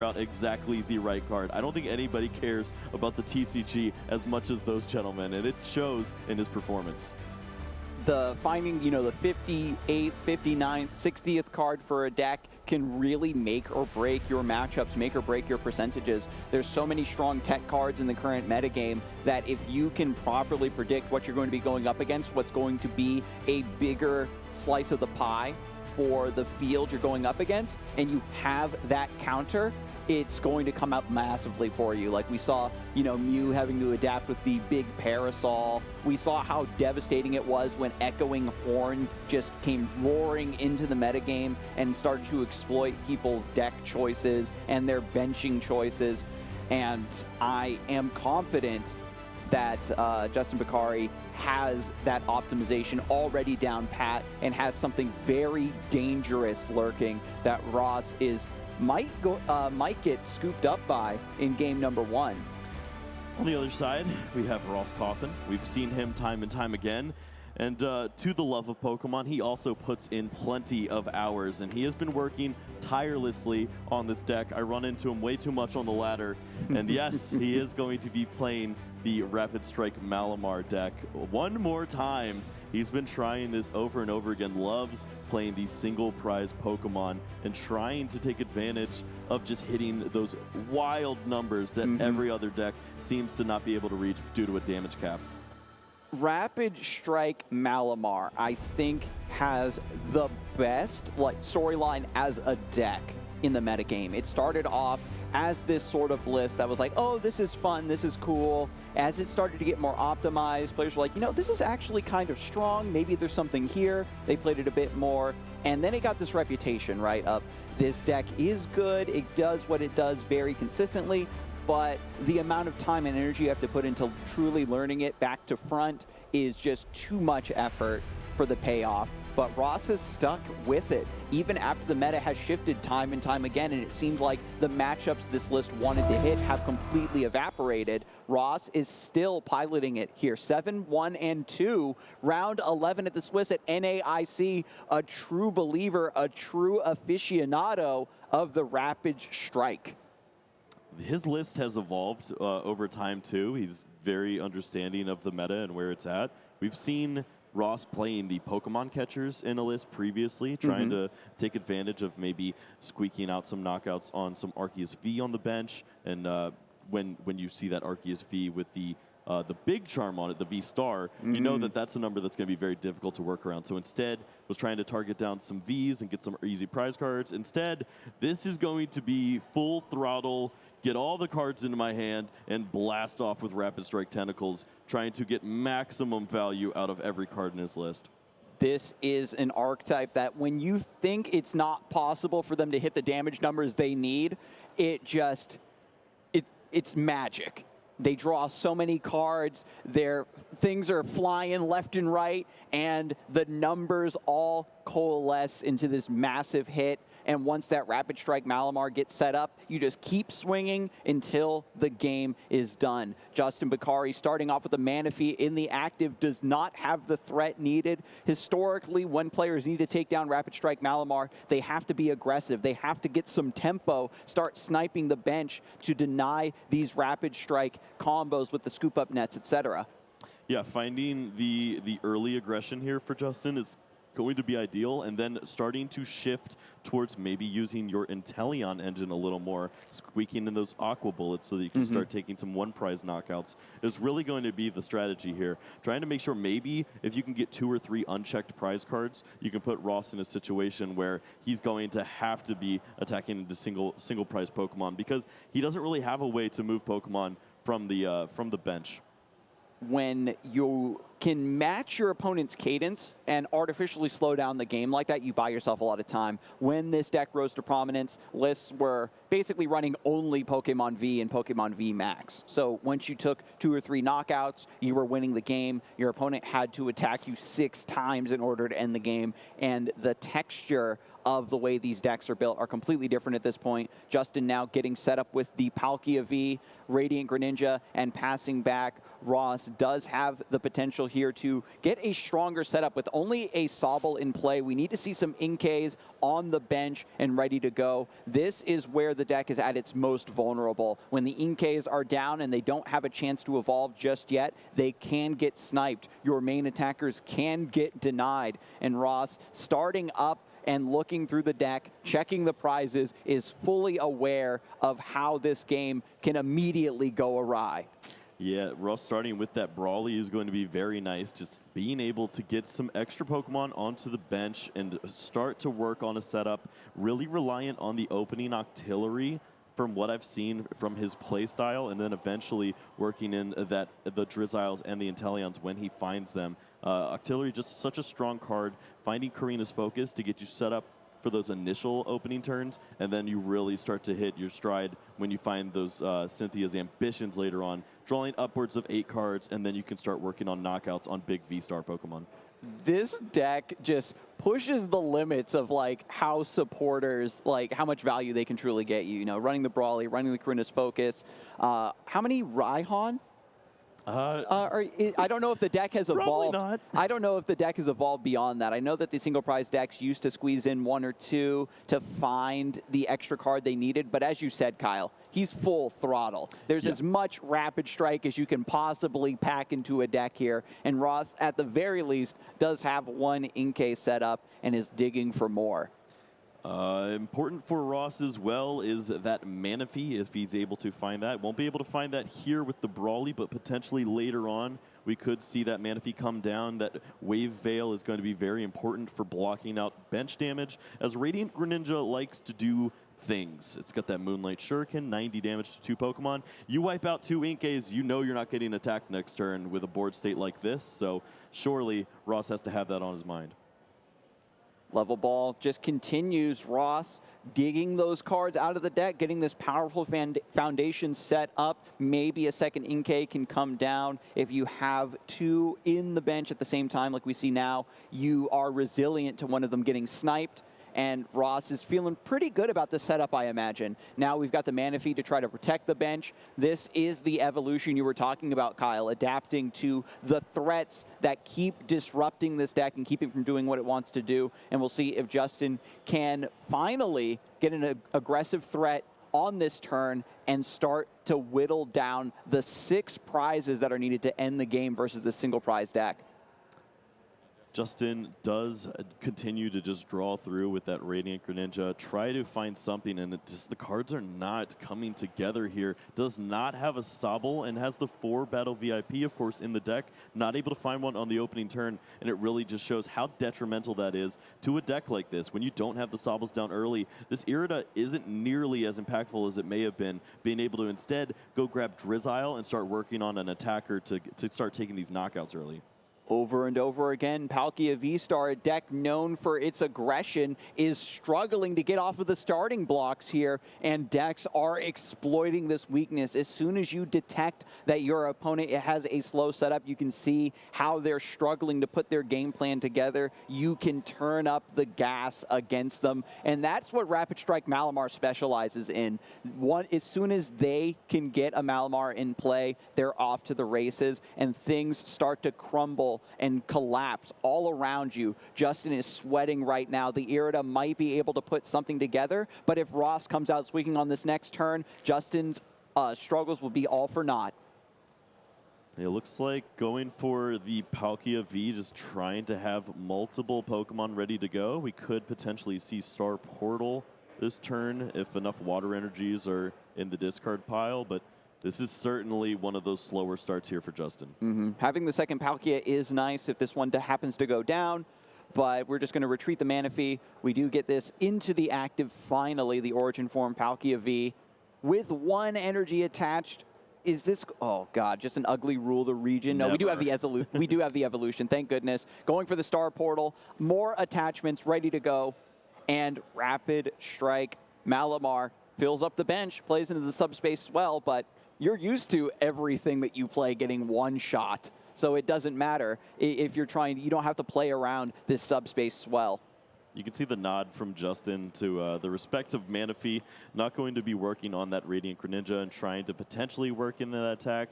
out exactly the right card. I don't think anybody cares about the TCG as much as those gentlemen, and it shows in his performance. The finding, you know, the 58th, 59th, 60th card for a deck can really make or break your matchups, make or break your percentages. There's so many strong tech cards in the current metagame that if you can properly predict what you're going to be going up against, what's going to be a bigger slice of the pie for the field you're going up against, and you have that counter, it's going to come out massively for you. Like we saw, you know, Mew having to adapt with the big parasol. We saw how devastating it was when Echoing Horn just came roaring into the metagame and started to exploit people's deck choices and their benching choices. And I am confident that Justin Bokhari has that optimization already down pat and has something very dangerous lurking that Ross might get scooped up by in game number 1. On the other side, we have Ross Cawthon. We've seen him time and time again. And to the love of Pokemon, he also puts in plenty of hours, and he has been working tirelessly on this deck. I run into him way too much on the ladder. And yes, he is going to be playing the Rapid Strike Malamar deck one more time. He's been trying this over and over again, loves playing these single prize Pokemon and trying to take advantage of just hitting those wild numbers that every other deck seems to not be able to reach due to a damage cap. Rapid Strike Malamar, I think, has the best storyline as a deck in the metagame. It started off as this sort of list that was like, oh, this is fun, this is cool. As it started to get more optimized, players were like, you know, this is actually kind of strong. Maybe there's something here. They played it a bit more. And then it got this reputation, right, of this deck is good. It does what it does very consistently. But the amount of time and energy you have to put into truly learning it back to front is just too much effort for the payoff. But Ross is stuck with it, even after the meta has shifted time and time again, and it seems like the matchups this list wanted to hit have completely evaporated. Ross is still piloting it here. 7, 1, and 2. Round 11 at the Swiss at NAIC, a true believer, a true aficionado of the Rapid Strike. His list has evolved over time, too. He's very understanding of the meta and where it's at. We've seen Ross playing the Pokemon catchers in a list previously, trying to take advantage of maybe squeaking out some knockouts on some Arceus V on the bench. And when you see that Arceus V with the big charm on it, the V-Star, you know that that's a number that's going to be very difficult to work around. So instead, was trying to target down some Vs and get some easy prize cards. Instead, this is going to be full throttle, get all the cards into my hand, and blast off with Rapid Strike Tentacles, trying to get maximum value out of every card in his list. This is an archetype that when you think it's not possible for them to hit the damage numbers they need, it's magic. They draw so many cards, their things are flying left and right, and the numbers all coalesce into this massive hit. And once that Rapid Strike Malamar gets set up, you just keep swinging until the game is done. Justin Bokhari, starting off with the Manaphy in the active, does not have the threat needed. Historically, when players need to take down Rapid Strike Malamar, they have to be aggressive. They have to get some tempo, start sniping the bench to deny these Rapid Strike combos with the scoop-up nets, etc. Yeah, finding the early aggression here for Justin is going to be ideal, and then starting to shift towards maybe using your Inteleon engine a little more, squeaking in those Aqua Bullets so that you can start taking some one-prize knockouts is really going to be the strategy here. Trying to make sure maybe if you can get 2 or 3 unchecked prize cards, you can put Ross in a situation where he's going to have to be attacking into single prize Pokemon because he doesn't really have a way to move Pokemon from the bench. When you can match your opponent's cadence and artificially slow down the game like that, you buy yourself a lot of time. When this deck rose to prominence, lists were basically running only Pokemon V and Pokemon V Max. So once you took 2 or 3 knockouts, you were winning the game. Your opponent had to attack you 6 times in order to end the game. And the texture of the way these decks are built are completely different at this point. Justin now getting set up with the Palkia V, Radiant Greninja, and passing back. Ross does have the potential here to get a stronger setup. With only a Sobble in play, we need to see some Inkays on the bench and ready to go. This is where the deck is at its most vulnerable. When the Inkays are down and they don't have a chance to evolve just yet, they can get sniped. Your main attackers can get denied. And Ross, starting up and looking through the deck, checking the prizes, is fully aware of how this game can immediately go awry. Yeah, Russ starting with that Brawly is going to be very nice. Just being able to get some extra Pokemon onto the bench and start to work on a setup, really reliant on the opening Octillery from what I've seen from his play style, and then eventually working in the Drizziles and the Inteleons when he finds them. Octillery, just such a strong card. Finding Karina's Focus to get you set up for those initial opening turns, and then you really start to hit your stride when you find those Cynthia's Ambitions later on, drawing upwards of 8 cards, and then you can start working on knockouts on big V-Star Pokemon. This deck just pushes the limits of like how supporters, like how much value they can truly get you. You know, running the Brawly, running the Karina's Focus. How many Raihan? I don't know if the deck has evolved. Probably not. I don't know if the deck has evolved beyond that. I know that the single prize decks used to squeeze in 1 or 2 to find the extra card they needed. But as you said, Kyle, he's full throttle. There's as much Rapid Strike as you can possibly pack into a deck here. And Ross, at the very least, does have 1 Inkay set up and is digging for more. Important for Ross as well is that Manaphy, if he's able to find that. Won't be able to find that here with the Brawly, but potentially later on we could see that Manaphy come down. That Wave Veil is going to be very important for blocking out bench damage, as Radiant Greninja likes to do things. It's got that Moonlight Shuriken, 90 damage to 2 Pokemon. You wipe out 2 Inkays, you know you're not getting attacked next turn with a board state like this, so surely Ross has to have that on his mind. Level Ball just continues. Ross digging those cards out of the deck, getting this powerful foundation set up. Maybe a second Inkay can come down. If you have 2 in the bench at the same time, like we see now, you are resilient to one of them getting sniped. And Ross is feeling pretty good about the setup, I imagine. Now we've got the Manaphy to try to protect the bench. This is the evolution you were talking about, Kyle, adapting to the threats that keep disrupting this deck and keep it from doing what it wants to do. And we'll see if Justin can finally get an aggressive threat on this turn and start to whittle down the 6 prizes that are needed to end the game versus the single prize deck. Justin does continue to just draw through with that Radiant Greninja, try to find something, and the cards are not coming together here. Does not have a Sobble and has the 4 Battle VIP, of course, in the deck. Not able to find one on the opening turn, and it really just shows how detrimental that is to a deck like this. When you don't have the Sobbles down early, this Irida isn't nearly as impactful as it may have been, being able to instead go grab Drizzile and start working on an attacker to start taking these knockouts early. Over and over again, Palkia V-Star, a deck known for its aggression, is struggling to get off of the starting blocks here, and decks are exploiting this weakness. As soon as you detect that your opponent has a slow setup, you can see how they're struggling to put their game plan together. You can turn up the gas against them, and that's what Rapid Strike Malamar specializes in. As soon as they can get a Malamar in play, they're off to the races, and things start to crumble and collapse all around you. Justin is sweating right now. The Irida might be able to put something together, but if Ross comes out swinging on this next turn, Justin's struggles will be all for naught. It looks like going for the Palkia V, just trying to have multiple Pokemon ready to go. We could potentially see Star Portal this turn if enough water energies are in the discard pile, but this is certainly one of those slower starts here for Justin. Having the second Palkia is nice if this one happens to go down, but we're just going to retreat the Manaphy. We do get this into the active finally, the Origin Form Palkia V, with 1 energy attached. Is this, oh God, just an ugly rule the region? No, Never. we do have the evolution, thank goodness. Going for the Star Portal, more attachments ready to go, and Rapid Strike Malamar fills up the bench, plays into the subspace swell, but you're used to everything that you play getting 1 shot. So it doesn't matter if you're trying, you don't have to play around this subspace swell. You can see the nod from Justin to the respective Manaphy, not going to be working on that Radiant Greninja and trying to potentially work in that attack.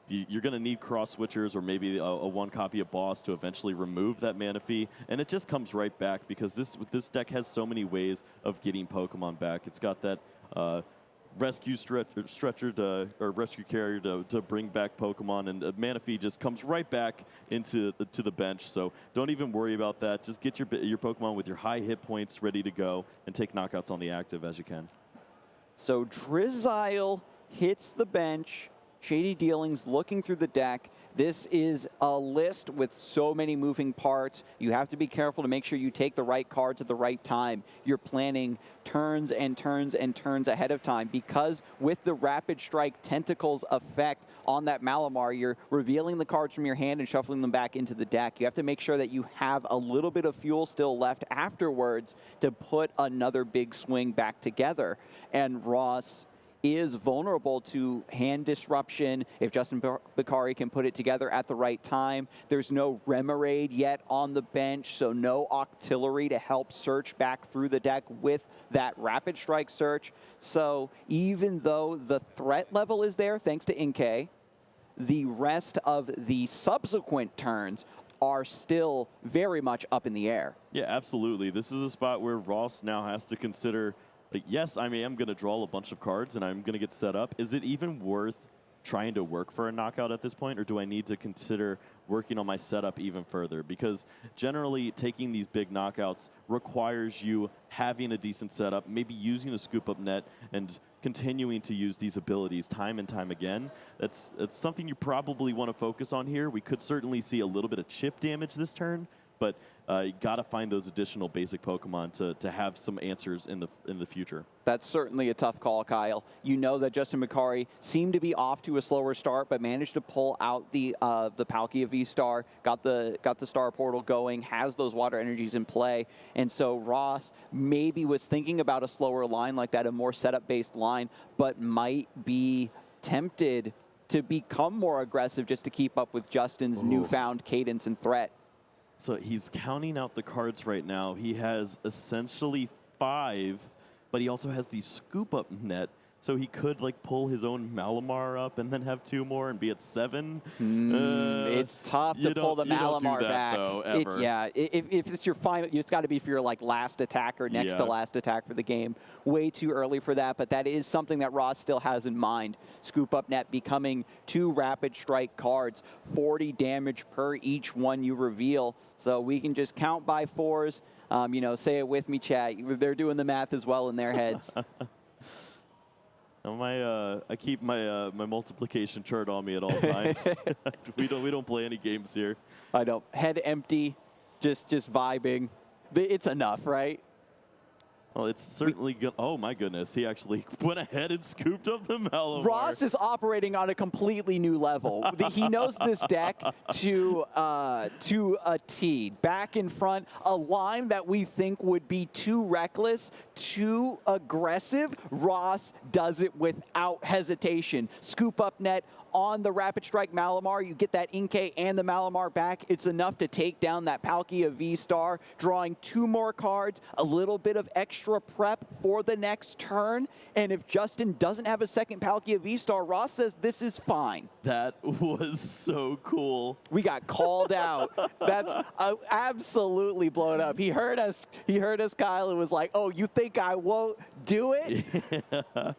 you're going to need cross switchers or maybe a one copy of Boss to eventually remove that mana fee, and it just comes right back because this deck has so many ways of getting Pokemon back. It's got that rescue stretcher or rescue carrier to bring back Pokemon, and mana fee just comes right back into the bench. So don't even worry about that. Just get your Pokemon with your high hit points ready to go and take knockouts on the active as you can. So Drizzile hits the bench. Shady Dealings looking through the deck. This is a list with so many moving parts. You have to be careful to make sure you take the right cards at the right time. You're planning turns and turns and turns ahead of time because with the Rapid Strike Tentacles effect on that Malamar, you're revealing the cards from your hand and shuffling them back into the deck. You have to make sure that you have a little bit of fuel still left afterwards to put another big swing back together. And Ross is vulnerable to hand disruption if Justin Bokhari can put it together at the right time. There's no Remoraid yet on the bench, so no Octillery to help search back through the deck with that Rapid Strike search. So even though the threat level is there, thanks to Inkay, the rest of the subsequent turns are still very much up in the air. Yeah, absolutely. This is a spot where Ross now has to consider, like, yes, I am going to draw a bunch of cards and I'm going to get set up. Is it even worth trying to work for a knockout at this point, or do I need to consider working on my setup even further? Because generally taking these big knockouts requires you having a decent setup, maybe using a scoop up net and continuing to use these abilities time and time again. That's something you probably want to focus on here. We could certainly see a little bit of chip damage this turn, but you got to find those additional basic Pokemon to have some answers in the future. That's certainly a tough call, Kyle. You know that Justin Bokhari seemed to be off to a slower start, but managed to pull out the Palkia V-Star, got the Star Portal going, has those Water Energies in play, and so Ross maybe was thinking about a slower line like that, a more setup-based line, but might be tempted to become more aggressive just to keep up with Justin's newfound cadence and threat. So he's counting out the cards right now. He has essentially 5, but he also has the scoop up net. So he could like pull his own Malamar up and then have 2 more and be at 7. It's tough to pull the Malamar back. Though, ever. If it's your final, it's got to be for your like last attack or next to last attack for the game. Way too early for that, but that is something that Ross still has in mind. Scoop up net becoming 2 Rapid Strike cards, 40 damage per each one you reveal. So we can just count by 4s. You know, say it with me, chat. They're doing the math as well in their heads. I keep my my multiplication chart on me at all times. we don't play any games here. I don't. Head empty, just vibing. It's enough, right? Well, it's certainly good. Oh my goodness, he actually went ahead and scooped up the Malamar. Ross is operating on a completely new level. He knows this deck to a T. Back in front, a line that we think would be too reckless, too aggressive. Ross does it without hesitation. Scoop up net on the Rapid Strike Malamar. You get that Inkay and the Malamar back. It's enough to take down that Palkia V-Star, drawing 2 more cards, a little bit of extra prep for the next turn. And if Justin doesn't have a second Palkia V-Star, Ross says this is fine. That was so cool. We got called out. That's absolutely blown up. He heard us, Kyle, and was like, oh, you think I won't do it? Yeah.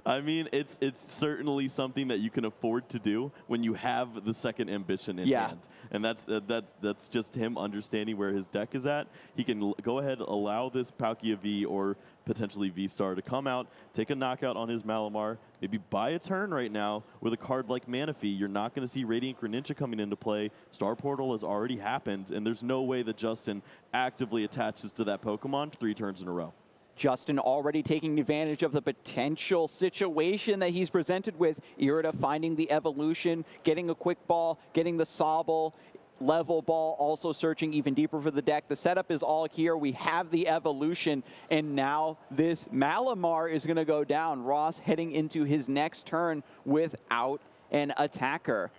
I mean, it's certainly something that you can afford to do when you have the second ambition in hand, and that's just him understanding where his deck is at. He can go ahead, allow this Palkia V or potentially V-Star to come out, take a knockout on his Malamar, maybe buy a turn right now with a card like Manaphy. You're not going to see Radiant Greninja coming into play. Star Portal has already happened, and there's no way that Justin actively attaches to that Pokemon 3 turns in a row. Justin already taking advantage of the potential situation that he's presented with. Irida finding the evolution, getting a quick ball, getting the Sobble, level ball, also searching even deeper for the deck. The setup is all here. We have the evolution, and now this Malamar is going to go down. Ross heading into his next turn without an attacker.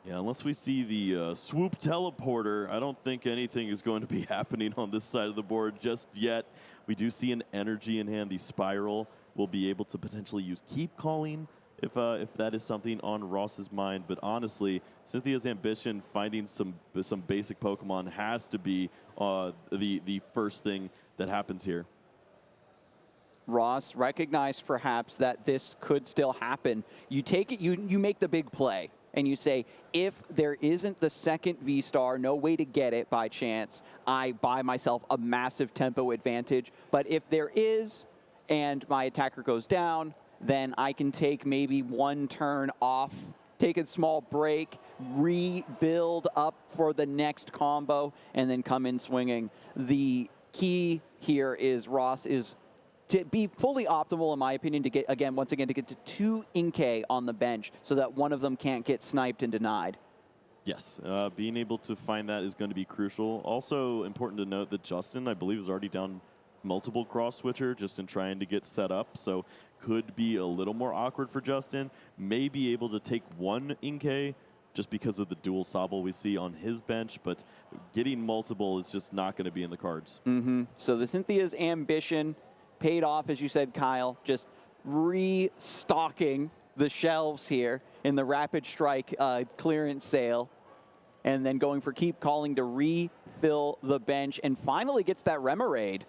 Yeah, unless we see the swoop teleporter, I don't think anything is going to be happening on this side of the board just yet. We do see an energy in hand. The Spiral will be able to potentially use Keep Calling. if that is something on Ross's mind. But honestly, Cynthia's Ambition, finding some basic Pokemon has to be the first thing that happens here. Ross recognized perhaps that this could still happen. You take it, you make the big play, and you say, if there isn't the second V-Star, no way to get it by chance, I buy myself a massive tempo advantage. But if there is, and my attacker goes down, then I can take maybe one turn off, take a small break, rebuild up for the next combo, and then come in swinging. The key here is Ross is to be fully optimal, in my opinion, to get, once again, to get to 2 Inkay on the bench so that one of them can't get sniped and denied. Yes, being able to find that is going to be crucial. Also important to note that Justin, I believe, is already down multiple cross switcher just in trying to get set up, so could be a little more awkward for Justin. May be able to take 1 Inkay just because of the dual Sobble we see on his bench, but getting multiple is just not going to be in the cards. So the Cynthia's Ambition paid off, as you said, Kyle, just restocking the shelves here in the Rapid Strike clearance sale, and then going for Keep Calling to refill the bench, and finally gets that Remoraid.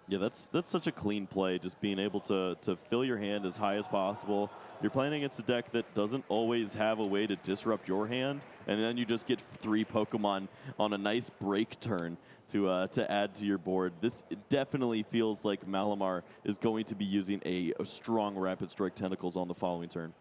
Yeah, that's such a clean play, just being able to fill your hand as high as possible. You're playing against a deck that doesn't always have a way to disrupt your hand, and then you just get 3 Pokemon on a nice break turn to add to your board. This definitely feels like Malamar is going to be using a strong Rapid Strike Tentacles on the following turn.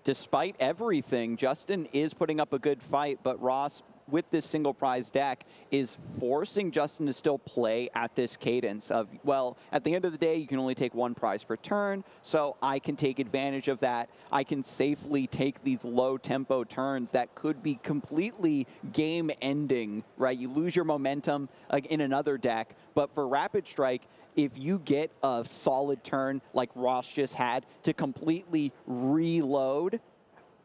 Despite everything, Justin is putting up a good fight, but Ross, with this single prize deck, is forcing Justin to still play at this cadence of, well, at the end of the day, you can only take 1 prize per turn, so I can take advantage of that. I can safely take these low tempo turns that could be completely game ending, right? You lose your momentum in another deck, but for Rapid Strike, if you get a solid turn like Ross just had to completely reload,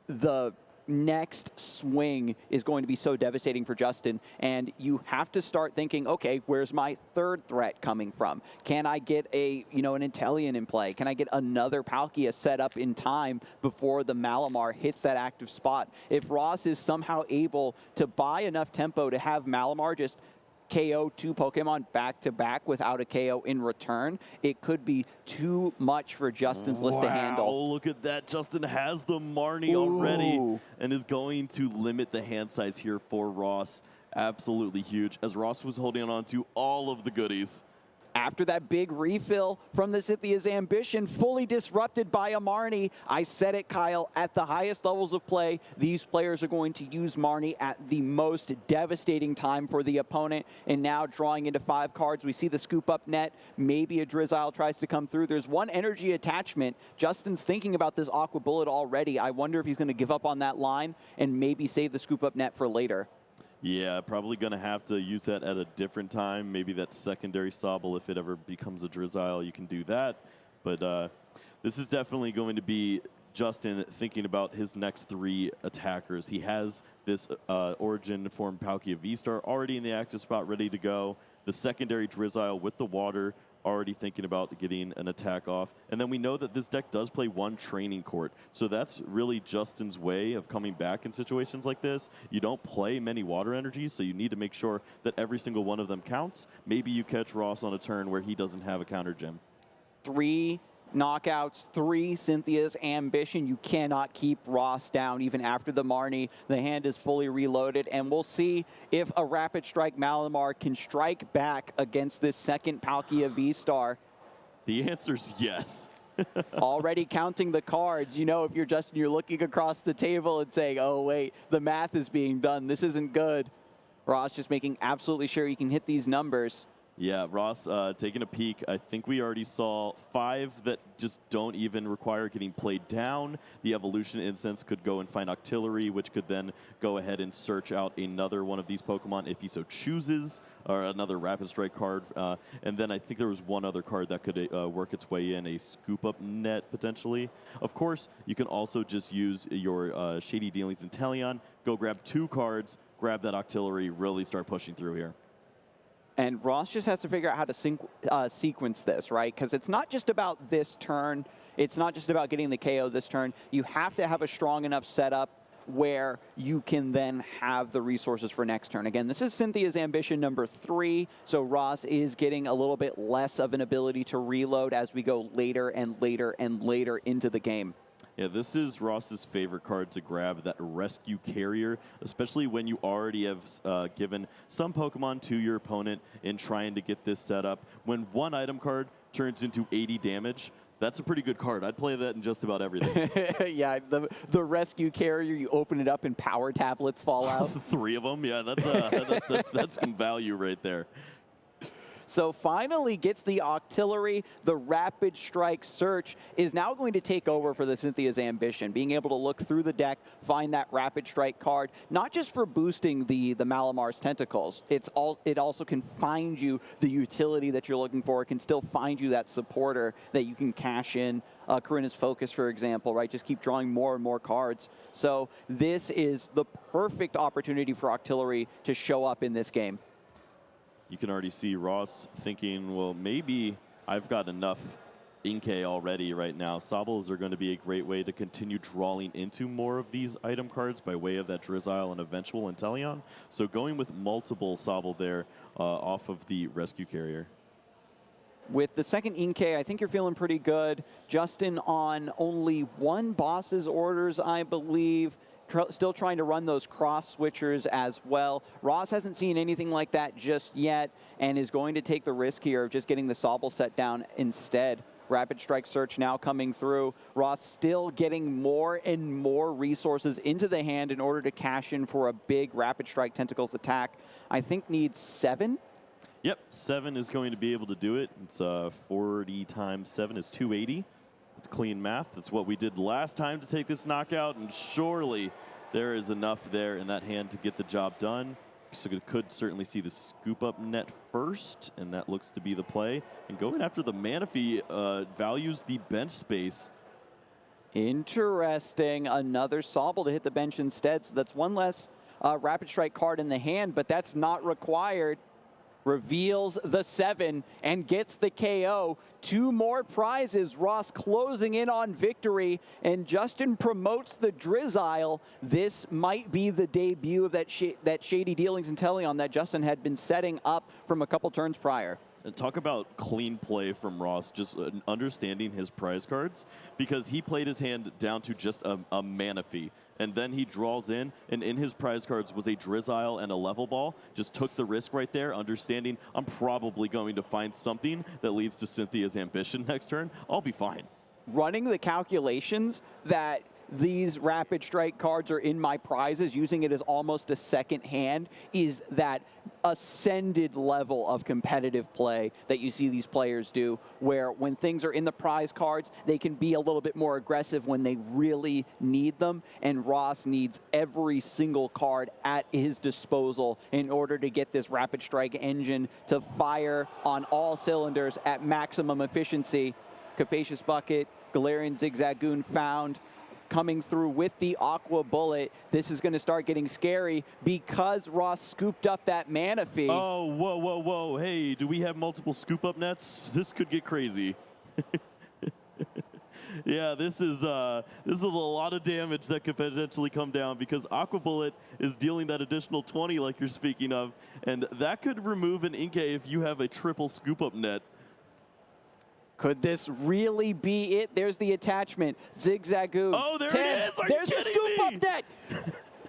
the next swing is going to be so devastating for Justin, and you have to start thinking, okay, where's my third threat coming from? Can I get an Inteleon in play? Can I get another Palkia set up in time before the Malamar hits that active spot? If Ross is somehow able to buy enough tempo to have Malamar just KO 2 Pokemon back-to-back without a KO in return, it could be too much for Justin's list to handle. Oh, look at that. Justin has the Marnie already and is going to limit the hand size here for Ross. Absolutely huge, as Ross was holding on to all of the goodies. After that big refill from the Cynthia's Ambition, fully disrupted by a Marnie. I said it, Kyle, at the highest levels of play, these players are going to use Marnie at the most devastating time for the opponent. And now drawing into 5 cards, we see the scoop up net. Maybe a Drizzile tries to come through. There's 1 energy attachment. Justin's thinking about this Aqua Bullet already. I wonder if he's going to give up on that line and maybe save the scoop up net for later. Yeah, probably going to have to use that at a different time. Maybe that secondary Sobble, if it ever becomes a Drizzile, you can do that. But this is definitely going to be Justin thinking about his next 3 attackers. He has this Origin form Palkia V-Star already in the active spot, ready to go. The secondary Drizzile with the water, already thinking about getting an attack off. And then we know that this deck does play 1 training court. So that's really Justin's way of coming back in situations like this. You don't play many water energies, so you need to make sure that every single one of them counts. Maybe you catch Ross on a turn where he doesn't have a counter gem. 3 knockouts, 3 Cynthia's Ambition. You cannot keep Ross down even after the Marnie. The hand is fully reloaded, and we'll see if a Rapid Strike Malamar can strike back against this second Palkia V-Star. The answer's yes. Already counting the cards. You know, if you're Justin, you're looking across the table and saying, oh, wait, the math is being done. This isn't good. Ross just making absolutely sure he can hit these numbers. Yeah, Ross taking a peek. I think we already saw 5 that just don't even require getting played down. The Evolution Incense could go and find Octillery, which could then go ahead and search out another one of these Pokemon if he so chooses, or another Rapid Strike card. And then I think there was 1 other card that could work its way in, a Scoop Up Net potentially. Of course, you can also just use your Shady Dealings Inteleon, go grab 2 cards, grab that Octillery, really start pushing through here. And Ross just has to figure out how to sequence this, right? Because it's not just about this turn. It's not just about getting the KO this turn. You have to have a strong enough setup where you can then have the resources for next turn. Again, this is Cynthia's ambition number 3, so Ross is getting a little bit less of an ability to reload as we go later and later and later into the game. Yeah, this is Ross's favorite card to grab, that Rescue Carrier, especially when you already have given some Pokemon to your opponent in trying to get this set up. When one item card turns into 80 damage, that's a pretty good card. I'd play that in just about everything. Yeah, the Rescue Carrier, you open it up and power tablets fall out. 3 of them, yeah, that's some value right there. So finally gets the Octillery. The Rapid Strike Search is now going to take over for the Cynthia's ambition, being able to look through the deck, find that Rapid Strike card, not just for boosting the Malamar's tentacles. It also can find you the utility that you're looking for. It can still find you that supporter that you can cash in. Karina's Focus, for example, right? Just keep drawing more and more cards. So this is the perfect opportunity for Octillery to show up in this game. You can already see Ross thinking, well, maybe I've got enough Inkay already right now. Sobbles are going to be a great way to continue drawing into more of these item cards by way of that Drizzile and eventual Inteleon. So going with multiple Sobble there off of the Rescue Carrier. With the second Inkay, I think you're feeling pretty good. Justin on only 1 boss's orders, I believe. Still trying to run those cross switchers as well. Ross hasn't seen anything like that just yet and is going to take the risk here of just getting the Sobble set down instead. Rapid Strike Search now coming through. Ross still getting more and more resources into the hand in order to cash in for a big Rapid Strike Tentacles attack. I think needs 7. Yep, 7 is going to be able to do it. It's 40 times 7 is 280. It's clean math. That's what we did last time to take this knockout, and surely there is enough there in that hand to get the job done. So it could certainly see the scoop up net first, and that looks to be the play. And going after the Manaphy values the bench space. Interesting. Another Sobble to hit the bench instead. So that's 1 less Rapid Strike card in the hand, but that's not required. Reveals the 7 and gets the KO. 2 more prizes. Ross closing in on victory, and Justin promotes the Drizzile. This might be the debut of that Shady Dealings Inteleon that Justin had been setting up from a couple turns prior. And talk about clean play from Ross, just understanding his prize cards, because he played his hand down to just a Manaphy. And then he draws in, and in his prize cards was a Drizzile and a Level Ball. Just took the risk right there, understanding I'm probably going to find something that leads to Cynthia's ambition next turn. I'll be fine. Running the calculations that these Rapid Strike cards are in my prizes, using it as almost a second hand, is that ascended level of competitive play that you see these players do, where when things are in the prize cards, they can be a little bit more aggressive when they really need them, and Ross needs every single card at his disposal in order to get this Rapid Strike engine to fire on all cylinders at maximum efficiency. Capacious Bucket, Galarian Zigzagoon found. Coming through with the Aqua Bullet. This is going to start getting scary because Ross scooped up that Manaphy. Oh, whoa, whoa, whoa. Hey, do we have multiple scoop up nets? This could get crazy. Yeah, this is a lot of damage that could potentially come down because Aqua Bullet is dealing that additional 20 like you're speaking of, and that could remove an Inkay if you have a triple scoop up net. Could this really be it? There's the attachment. Zigzagoon. Oh, there 10. it is. Are There's you the kidding scoop me? up net.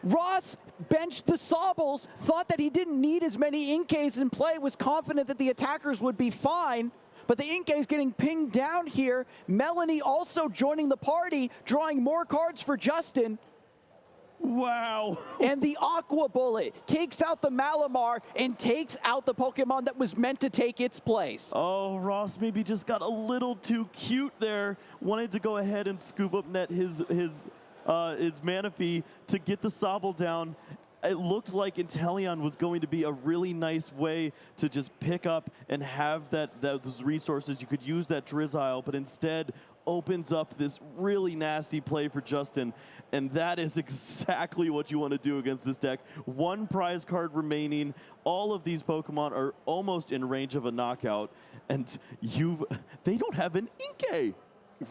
Ross benched the Sobbles, thought that he didn't need as many Inkays in play, was confident that the attackers would be fine. But the Inkay's getting pinged down here. Melanie also joining the party, drawing more cards for Justin. Wow. And the Aqua Bullet takes out the Malamar and takes out the Pokemon that was meant to take its place. Oh, Ross maybe just got a little too cute there. Wanted to go ahead and scoop up net his Manaphy to get the Sobble down. It looked like Inteleon was going to be a really nice way to just pick up and have those resources. You could use that Drizzile, but instead opens up this really nasty play for Justin, and that is exactly what you want to do against this deck. One prize card remaining. All of these Pokemon are almost in range of a knockout, and they don't have an Inkay.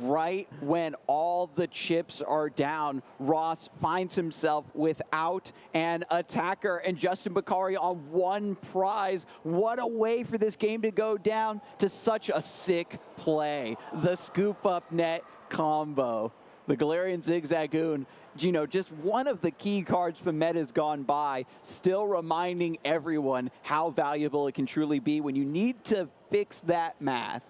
Right when all the chips are down, Ross finds himself without an attacker and Justin Bokhari on one prize. What a way for this game to go down to such a sick play. The scoop up net combo. The Galarian Zigzagoon, just one of the key cards from Meta's gone by, still reminding everyone how valuable it can truly be when you need to fix that math.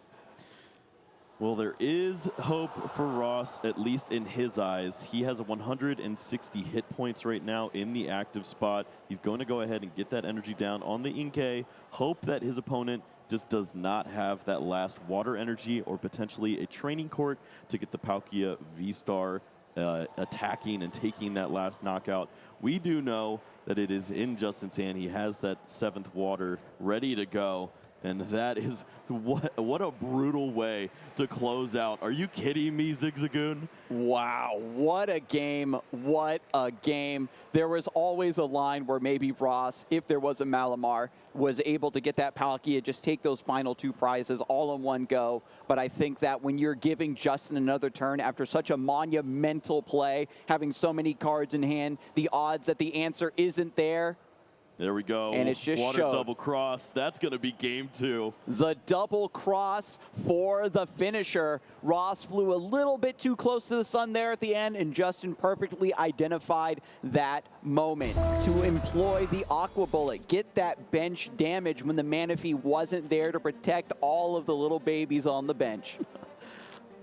Well, there is hope for Ross, at least in his eyes. He has 160 hit points right now in the active spot. He's going to go ahead and get that energy down on the Inkay. Hope that his opponent just does not have that last water energy or potentially a training court to get the Palkia V-Star attacking and taking that last knockout. We do know that it is in Justin's hand. He has that 7th water ready to go. And that is, what a brutal way to close out. Are you kidding me, Zigzagoon? Wow, what a game, what a game. There was always a line where maybe Ross, if there was a Malamar, was able to get that Palkia, just take those final 2 prizes all in one go. But I think that when you're giving Justin another turn after such a monumental play, having so many cards in hand, the odds that the answer isn't there. There we go. And it's just Water double cross. That's going to be game 2. The double cross for the finisher. Ross flew a little bit too close to the sun there at the end, and Justin perfectly identified that moment to employ the Aqua Bullet, get that bench damage when the Manaphy wasn't there to protect all of the little babies on the bench.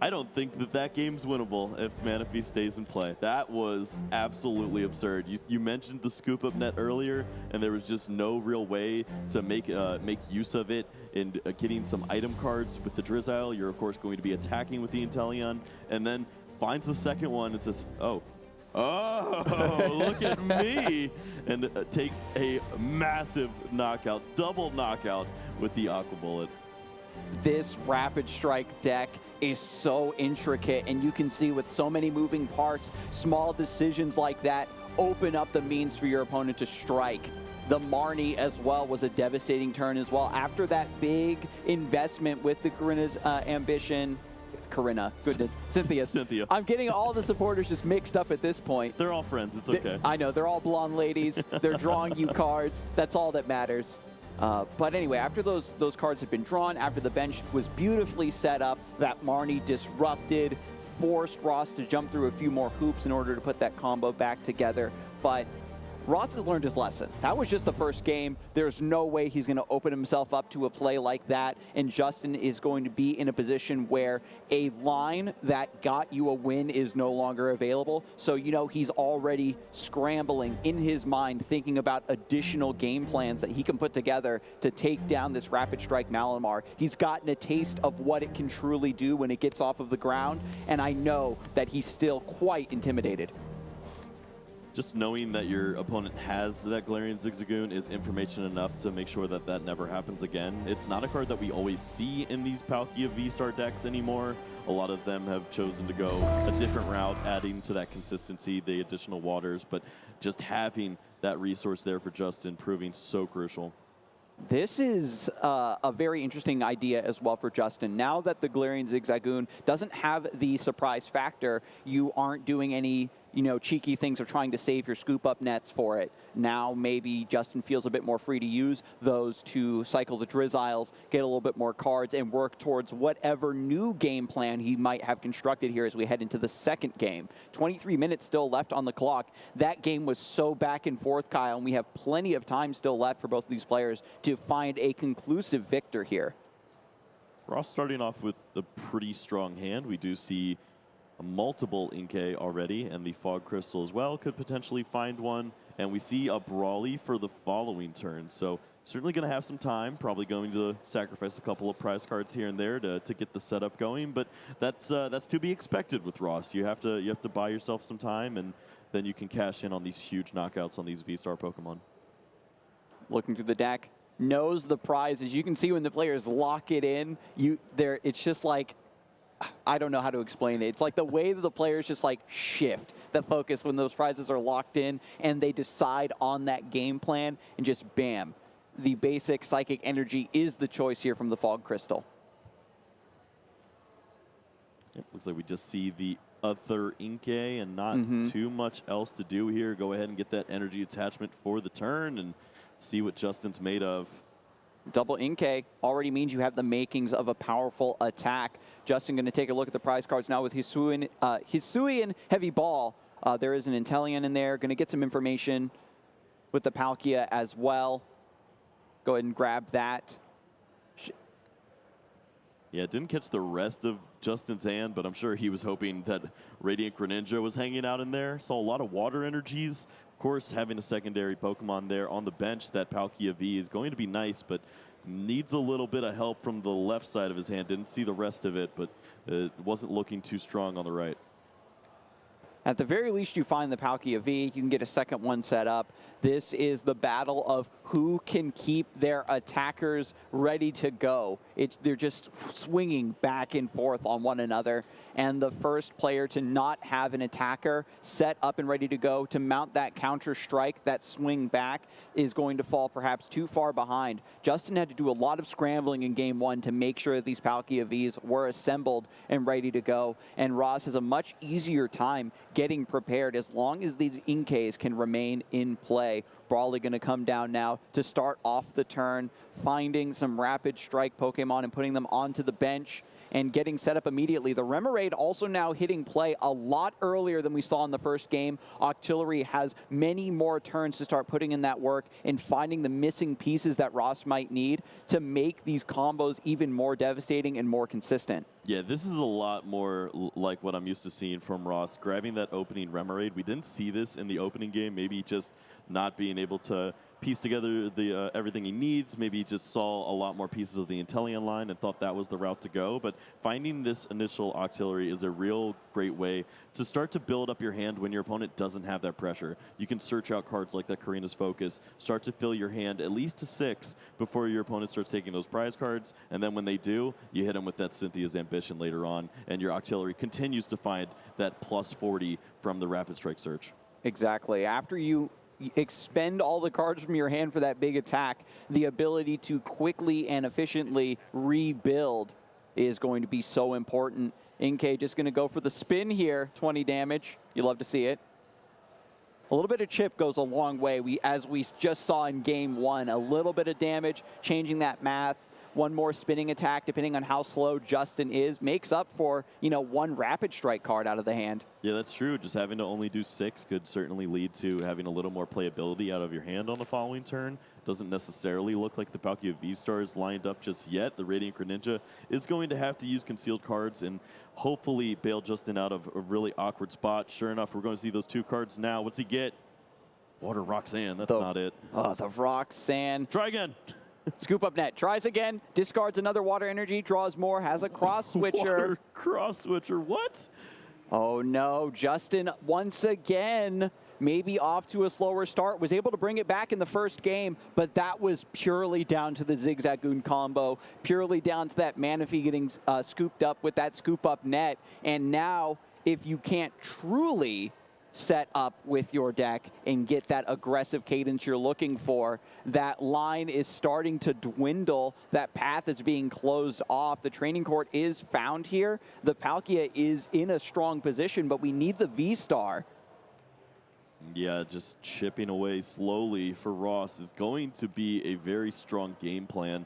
I don't think that game's winnable if Manaphy stays in play. That was absolutely absurd. You mentioned the scoop up net earlier, and there was just no real way to make use of it in getting some item cards with the Drizzile. You're, of course, going to be attacking with the Inteleon, and then finds the second one and says, oh, look at me, and takes a massive knockout, double knockout with the Aqua Bullet. This Rapid Strike deck is so intricate, and you can see with so many moving parts, small decisions like that open up the means for your opponent to strike. The Marnie as well was a devastating turn as well. After that big investment with the Karina's ambition, Karina, goodness, Cynthia. I'm getting all the supporters just mixed up at this point. They're all friends, it's okay. I know, they're all blonde ladies. They're drawing you cards. That's all that matters. But anyway, after those cards had been drawn, after the bench was beautifully set up, that Marnie disrupted, forced Ross to jump through a few more hoops in order to put that combo back together. But Ross has learned his lesson. That was just the first game. There's no way he's going to open himself up to a play like that. And Justin is going to be in a position where a line that got you a win is no longer available. So, he's already scrambling in his mind, thinking about additional game plans that he can put together to take down this Rapid Strike Malamar. He's gotten a taste of what it can truly do when it gets off of the ground. And I know that he's still quite intimidated. Just knowing that your opponent has that Galarian Zigzagoon is information enough to make sure that that never happens again. It's not a card that we always see in these Palkia V-Star decks anymore. A lot of them have chosen to go a different route, adding to that consistency, the additional waters, but just having that resource there for Justin proving so crucial. This is a very interesting idea as well for Justin. Now that the Galarian Zigzagoon doesn't have the surprise factor, you aren't doing any cheeky things of trying to save your scoop up nets for it. Now maybe Justin feels a bit more free to use those to cycle the Drizziles, get a little bit more cards, and work towards whatever new game plan he might have constructed here as we head into the second game. 23 minutes still left on the clock. That game was so back and forth, Kyle, and we have plenty of time still left for both of these players to find a conclusive victor here. Ross starting off with a pretty strong hand. We do see multiple Inkay already, and the Fog Crystal as well could potentially find one. And we see a Brawly for the following turn. So certainly going to have some time, probably going to sacrifice a couple of prize cards here and there to get the setup going. But that's to be expected with Ross. You have to buy yourself some time, and then you can cash in on these huge knockouts on these V-Star Pokemon. Looking through the deck, knows the prize. As you can see when the players lock it in, it's just like I don't know how to explain it. It's like the way that the players just like shift the focus when those prizes are locked in and they decide on that game plan and just bam. The basic psychic energy is the choice here from the Fog Crystal. It looks like we just see the other Inkay and not too much else to do here. Go ahead and get that energy attachment for the turn and see what Justin's made of. Double Inkay already means you have the makings of a powerful attack. Justin going to take a look at the prize cards now with Hisuian Heavy Ball. There is an Inteleon in there. Going to get some information with the Palkia as well. Go ahead and grab that. Yeah, didn't catch the rest of Justin's hand, but I'm sure he was hoping that Radiant Greninja was hanging out in there. Saw a lot of water energies. Of course, having a secondary Pokemon there on the bench, that Palkia V is going to be nice, but needs a little bit of help from the left side of his hand. Didn't see the rest of it, but it wasn't looking too strong on the right. At the very least, you find the Palkia V. You can get a second one set up. This is the battle of who can keep their attackers ready to go. They're just swinging back and forth on one another. And the first player to not have an attacker set up and ready to go to mount that counter strike, that swing back, is going to fall perhaps too far behind. Justin had to do a lot of scrambling in game one to make sure that these Palkia Vs were assembled and ready to go. And Ross has a much easier time getting prepared as long as these Inkays can remain in play. Brawly going to come down now to start off the turn, finding some rapid strike Pokemon and putting them onto the bench and getting set up immediately. The Remoraid also now hitting play a lot earlier than we saw in the first game. Octillery has many more turns to start putting in that work and finding the missing pieces that Ross might need to make these combos even more devastating and more consistent. Yeah, this is a lot more like what I'm used to seeing from Ross. Grabbing that opening Remoraid. We didn't see this in the opening game. Maybe just not being able to piece together the everything he needs. Maybe he just saw a lot more pieces of the Inteleon line and thought that was the route to go. But finding this initial Octillery is a real great way to start to build up your hand when your opponent doesn't have that pressure. You can search out cards like that Karina's Focus, start to fill your hand at least to 6 before your opponent starts taking those prize cards. And then when they do, you hit them with that Cynthia's Ambition later on, and your Octillery continues to find that plus 40 from the Rapid Strike search. Exactly. After you expend all the cards from your hand for that big attack, the ability to quickly and efficiently rebuild is going to be so important. Inkay just going to go for the spin here, 20 damage. You love to see it. A little bit of chip goes a long way. As we just saw in game one, a little bit of damage, changing that math. One more spinning attack, depending on how slow Justin is, makes up for, one Rapid Strike card out of the hand. Yeah, that's true. Just having to only do 6 could certainly lead to having a little more playability out of your hand on the following turn. Doesn't necessarily look like the Palkia V-Star is lined up just yet. The Radiant Greninja is going to have to use concealed cards and hopefully bail Justin out of a really awkward spot. Sure enough, we're going to see those 2 cards now. What's he get? Water Roxanne. That's not it. Oh, the Roxanne. Try again. Scoop up net, tries again, discards another water energy, draws more, has a cross switcher. Water cross switcher, what? Oh no, Justin once again, maybe off to a slower start, was able to bring it back in the first game, but that was purely down to the Zigzagoon combo, purely down to that Manaphy getting scooped up with that scoop up net. And now, if you can't truly set up with your deck and get that aggressive cadence you're looking for, that line is starting to dwindle. That path is being closed off. The training court is found here. The Palkia is in a strong position, but we need the V-Star. Yeah, just chipping away slowly for Ross is going to be a very strong game plan.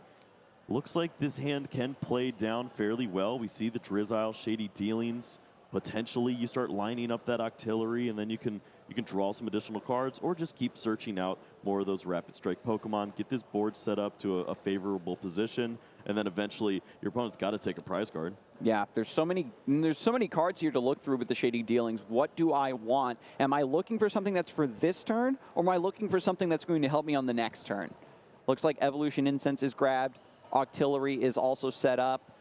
Looks like this hand can play down fairly well. We see the Drizzile, Shady Dealings. Potentially you start lining up that Octillery, and then you can draw some additional cards, or just keep searching out more of those Rapid Strike Pokemon, get this board set up to a favorable position, and then eventually your opponent's got to take a prize card. Yeah, there's so many cards here to look through with the Shady Dealings. What do I want? Am I looking for something that's for this turn, or am I looking for something that's going to help me on the next turn? Looks like Evolution Incense is grabbed. Octillery is also set up.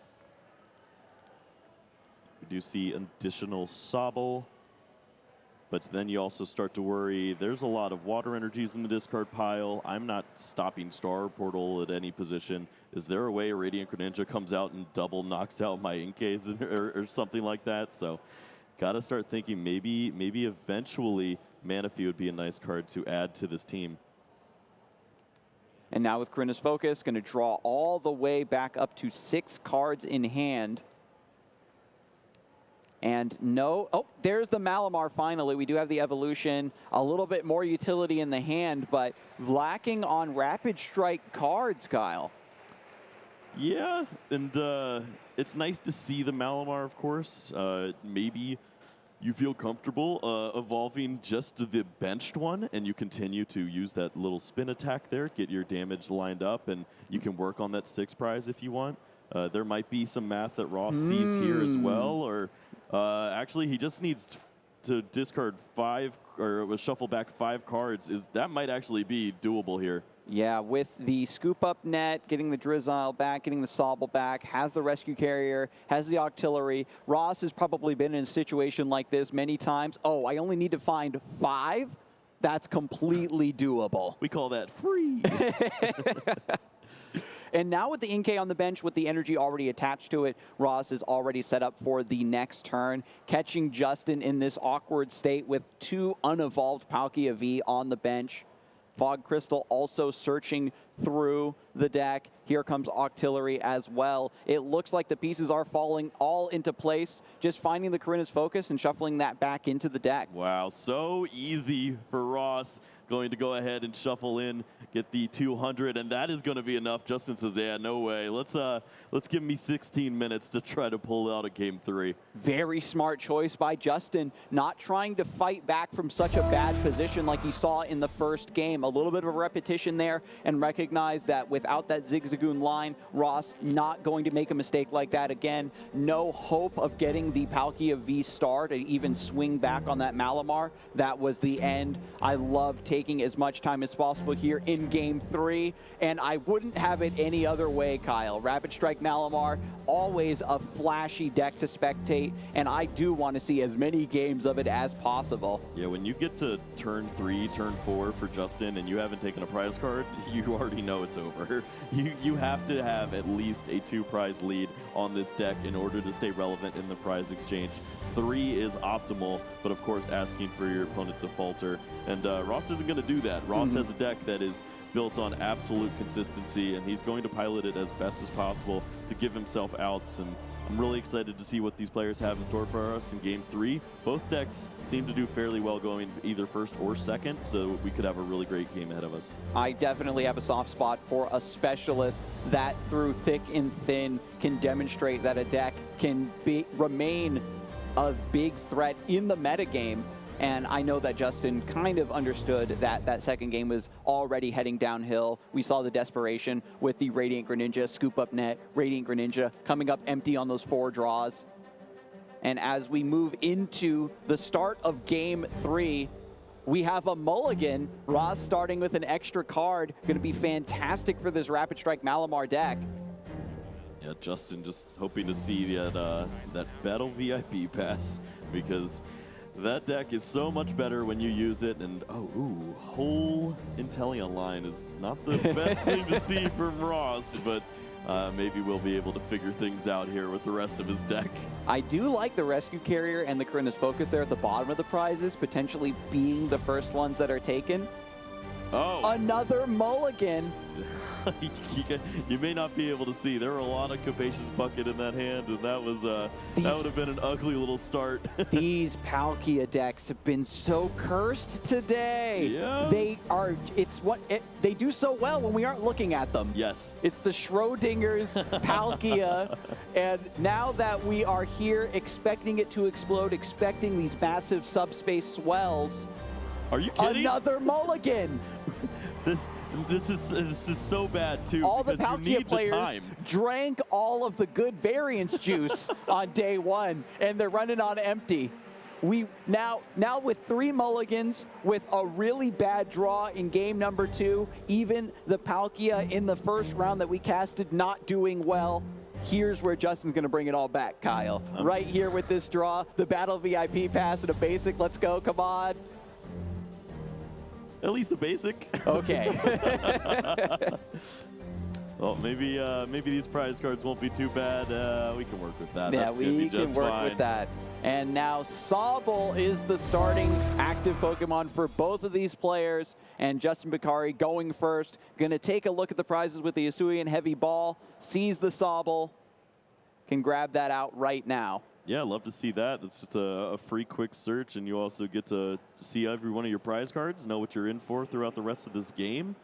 We do see additional Sobble. But then you also start to worry, there's a lot of water energies in the discard pile. I'm not stopping Star Portal at any position. Is there a way Radiant Greninja comes out and double knocks out my Inkays or something like that? So got to start thinking maybe eventually Manaphy would be a nice card to add to this team. And now with Korrina's Focus, going to draw all the way back up to 6 cards in hand. And no, oh, there's the Malamar finally. We do have the evolution, a little bit more utility in the hand, but lacking on Rapid Strike cards, Kyle. Yeah, and it's nice to see the Malamar, of course. Maybe you feel comfortable evolving just the benched one, and you continue to use that little spin attack there, get your damage lined up, and you can work on that 6 prize if you want. There might be some math that Ross sees here as well, or actually he just needs to discard 5 or shuffle back 5 cards. That might actually be doable here. Yeah, with the scoop up net, getting the Drizzile back, getting the Sobble back, has the Rescue Carrier, has the Octillery. Ross has probably been in a situation like this many times. Oh, I only need to find 5? That's completely doable. We call that free. And now with the Inkay on the bench, with the energy already attached to it, Ross is already set up for the next turn, catching Justin in this awkward state with 2 unevolved Palkia V on the bench. Fog Crystal also searching through the deck. Here comes Octillery as well. It looks like the pieces are falling all into place, just finding the Korrina's Focus and shuffling that back into the deck. Wow, so easy for Ross. Going to go ahead and shuffle in, get the 200, and that is going to be enough. Justin says, yeah, no way. Let's give me 16 minutes to try to pull out a game 3. Very smart choice by Justin, not trying to fight back from such a bad position like he saw in the first game. A little bit of a repetition there, and recognize that without that Zigzagoon line, Ross not going to make a mistake like that again. No hope of getting the Palkia V star to even swing back on that Malamar. That was the end. I love taking as much time as possible here in game 3, and I wouldn't have it any other way, Kyle. Rapid Strike Malamar, always a flashy deck to spectate, and I do want to see as many games of it as possible. Yeah, when you get to turn 3, turn 4 for Justin, and you haven't taken a prize card, you already know it's over. You have to have at least a 2 prize lead on this deck in order to stay relevant in the prize exchange. 3 is optimal, but of course asking for your opponent to falter. And Ross isn't going to do that. Ross has a deck that is built on absolute consistency, and he's going to pilot it as best as possible to give himself outs. And I'm really excited to see what these players have in store for us in game 3. Both decks seem to do fairly well going either first or second, so we could have a really great game ahead of us. I definitely have a soft spot for a specialist that through thick and thin can demonstrate that a deck can remain a big threat in the metagame. And I know that Justin kind of understood that that second game was already heading downhill. We saw the desperation with the Radiant Greninja scoop up net, Radiant Greninja coming up empty on those 4 draws. And as we move into the start of game 3, we have a mulligan. Ross starting with an extra card. Going to be fantastic for this Rapid Strike Malamar deck. Yeah, Justin just hoping to see that Battle VIP pass, because that deck is so much better when you use it. And whole Inteleon line is not the best thing to see from Ross, but maybe we'll be able to figure things out here with the rest of his deck. I do like the Rescue Carrier and the Korrina's Focus there at the bottom of the prizes, potentially being the first ones that are taken. Oh. Another mulligan. You may not be able to see. There were a lot of Capacious Bucket in that hand, and that was that would have been an ugly little start. These Palkia decks have been so cursed today. Yeah. They do so well when we aren't looking at them. Yes. It's the Schrodinger's Palkia, and now that we are here expecting it to explode, expecting these massive subspace swells. Are you kidding? Another mulligan. This is so bad too. All the because Palkia you need players the time. drank all of the good variance juice on day 1, and they're running on empty. We now with 3 mulligans, with a really bad draw in game number 2, even the Palkia in the first round that we casted not doing well. here's where Justin's going to bring it all back, Kyle. Right here with this draw, the Battle VIP pass and a basic. Let's go, come on. At least a basic. Okay. Well, maybe these prize cards won't be too bad. We can work with that. Yeah, That's we can work with that. And now Sobble is the starting active Pokemon for both of these players. And Justin Bokhari going first. Going to take a look at the prizes with the Hisuian Heavy Ball. Sees the Sobble. Can grab that out right now. Yeah, I'd love to see that. It's just a free quick search, and you also get to see every one of your prize cards, know what you're in for throughout the rest of this game.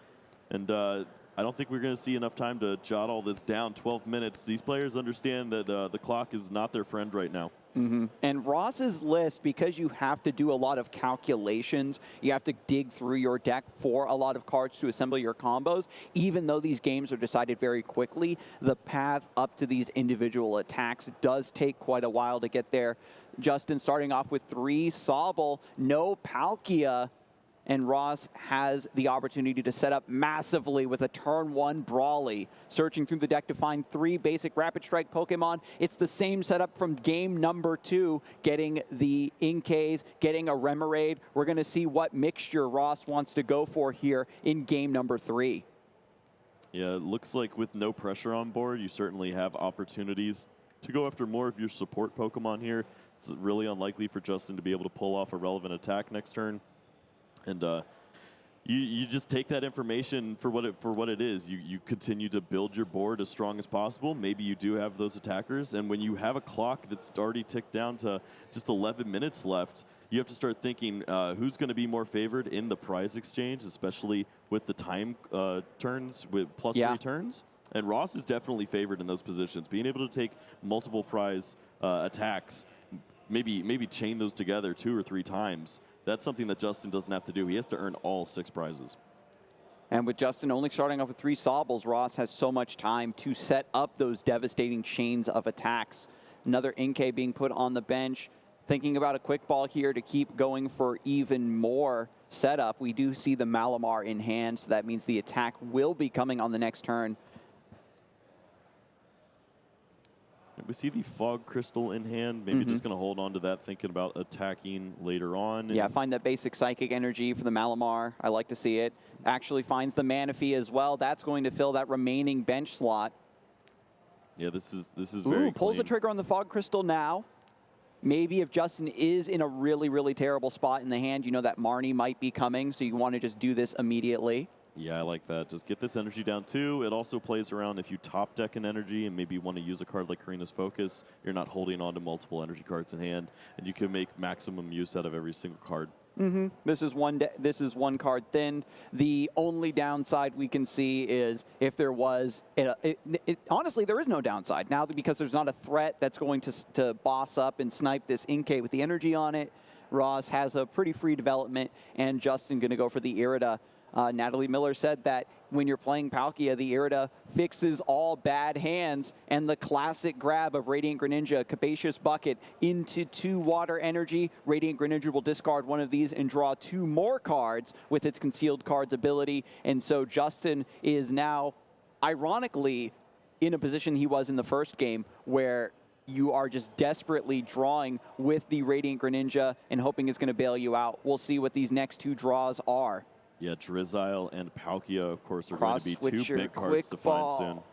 And I don't think we're going to see enough time to jot all this down. 12 minutes. These players understand that the clock is not their friend right now. And Ross's list, because you have to do a lot of calculations, you have to dig through your deck for a lot of cards to assemble your combos. Even though these games are decided very quickly, the path up to these individual attacks does take quite a while to get there. Justin starting off with 3 Sobble, no Palkia. And Ross has the opportunity to set up massively with a turn 1 Brawly. Searching through the deck to find 3 basic Rapid Strike Pokemon. It's the same setup from game number 2, getting the Inkays, getting a Remoraid. We're going to see what mixture Ross wants to go for here in game number 3. Yeah, it looks like with no pressure on board, you certainly have opportunities to go after more of your support Pokemon here. It's really unlikely for Justin to be able to pull off a relevant attack next turn. And you just take that information for what it is. You continue to build your board as strong as possible. Maybe you do have those attackers, and when you have a clock that's already ticked down to just 11 minutes left, you have to start thinking who's going to be more favored in the prize exchange, especially with the time turns with plus 3 turns. And Ross is definitely favored in those positions. Being able to take multiple prize attacks, maybe chain those together 2 or 3 times. That's something that Justin doesn't have to do. He has to earn all 6 prizes. And with Justin only starting off with 3 Sobbles, Ross has so much time to set up those devastating chains of attacks. Another Inkay being put on the bench. Thinking about a quick ball here to keep going for even more setup. We do see the Malamar in hand, so that means the attack will be coming on the next turn. We see the Fog Crystal in hand. Maybe just going to hold on to that, thinking about attacking later on. Yeah, find that basic Psychic Energy for the Malamar. I like to see it. Actually finds the Manaphy as well. That's going to fill that remaining bench slot. Yeah, this is very pulls the trigger on the Fog Crystal now. Maybe if Justin is in a really, really terrible spot in the hand, you know that Marnie might be coming, so you want to just do this immediately. Yeah, I like that. Just get this energy down too. It also plays around if you top deck an energy and maybe want to use a card like Karina's Focus, you're not holding on to multiple energy cards in hand, and you can make maximum use out of every single card. This is one card thin. The only downside we can see is if there was, honestly, there is no downside now because there's not a threat that's going to boss up and snipe this Inkay with the energy on it. Ross has a pretty free development, and Justin going to go for the Irida. Natalie Miller said that when you're playing Palkia, the Irida fixes all bad hands, and the classic grab of Radiant Greninja, Capacious Bucket into 2 water energy. Radiant Greninja will discard one of these and draw 2 more cards with its Concealed Cards ability, and so Justin is now, ironically, in a position he was in the first game where you are just desperately drawing with the Radiant Greninja and hoping it's going to bail you out. We'll see what these next 2 draws are. Yeah, Drizzile and Palkia, of course, are going to be 2 big cards to ball. find soon.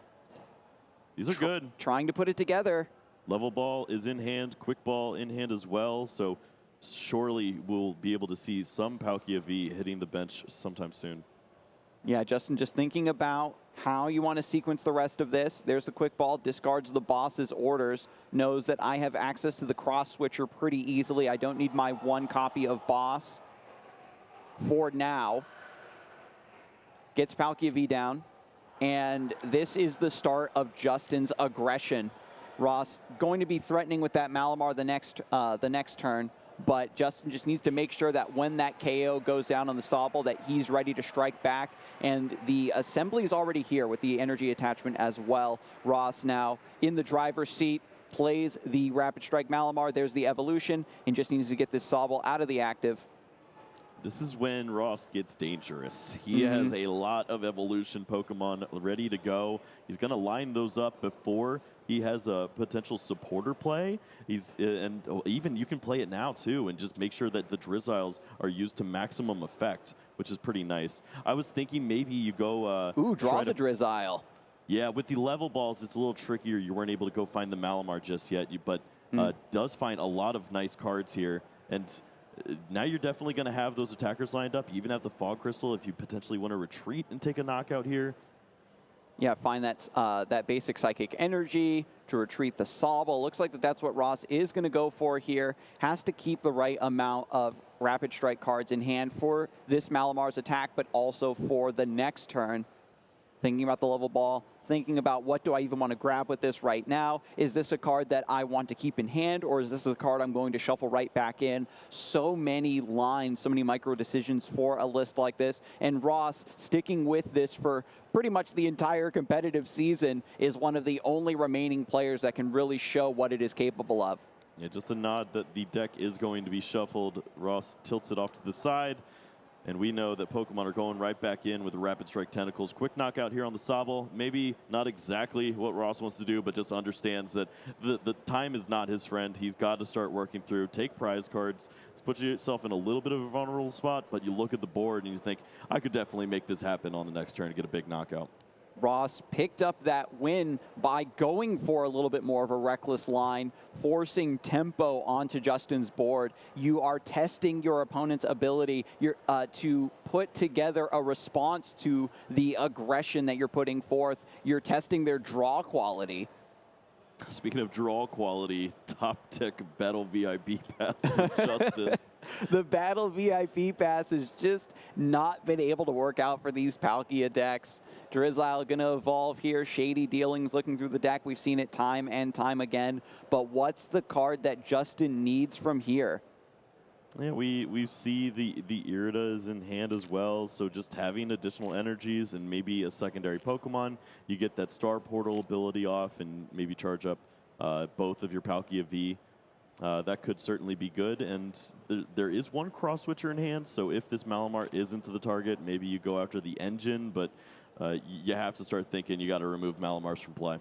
These are good. Trying to put it together. Level Ball is in hand, Quick Ball in hand as well, so surely we'll be able to see some Palkia V hitting the bench sometime soon. Yeah, Justin, just thinking about how you want to sequence the rest of this. There's the Quick Ball, discards the boss's orders, knows that I have access to the cross switcher pretty easily. I don't need my 1 copy of boss for now. Gets Palkia V down, and this is the start of Justin's aggression. Ross going to be threatening with that Malamar the next turn, but Justin just needs to make sure that when that KO goes down on the Sobble that he's ready to strike back, and the assembly is already here with the energy attachment as well. Ross now in the driver's seat, plays the Rapid Strike Malamar. There's the evolution, and just needs to get this Sobble out of the active. This is when Ross gets dangerous. He has a lot of evolution Pokemon ready to go. He's going to line those up before he has a potential supporter play. And even you can play it now too and just make sure that the Drizziles are used to maximum effect, which is pretty nice. I was thinking maybe you go... draws a Drizzile. Yeah, with the level balls, it's a little trickier. You weren't able to go find the Malamar just yet, but does find a lot of nice cards here. And now you're definitely going to have those attackers lined up. You even have the Fog Crystal if you potentially want to retreat and take a knockout here. Yeah, find that basic Psychic Energy to retreat the Sobble. Looks like that's what Ross is going to go for here. Has to keep the right amount of Rapid Strike cards in hand for this Malamar's attack, but also for the next turn. Thinking about the level ball, thinking about what do I even want to grab with this right now? Is this a card that I want to keep in hand, or is this a card I'm going to shuffle right back in? So many lines, so many micro decisions for a list like this. And Ross, sticking with this for pretty much the entire competitive season, is one of the only remaining players that can really show what it is capable of. Yeah, just a nod that the deck is going to be shuffled. Ross tilts it off to the side. And we know that Pokemon are going right back in with the Rapid Strike Tentacles. Quick knockout here on the Sobble. Maybe not exactly what Ross wants to do, but just understands that the time is not his friend. He's got to start working through, take prize cards. Put yourself in a little bit of a vulnerable spot, but you look at the board and you think, I could definitely make this happen on the next turn to get a big knockout. Ross picked up that win by going for a little bit more of a reckless line, forcing tempo onto Justin's board. You are testing your opponent's ability to put together a response to the aggression that you're putting forth. You're testing their draw quality. Speaking of draw quality, top tick Battle VIP pass for Justin. The Battle VIP pass has just not been able to work out for these Palkia decks. Drizzile going to evolve here. Shady Dealings looking through the deck. We've seen it time and time again. But what's the card that Justin needs from here? Yeah, we see the Irida is in hand as well, so just having additional energies and maybe a secondary Pokemon, you get that Star Portal ability off and maybe charge up both of your Palkia V. That could certainly be good, and there is one Cross Switcher in hand, so if this Malamar isn't to the target, maybe you go after the engine, but you have to start thinking you got to remove Malamars from play.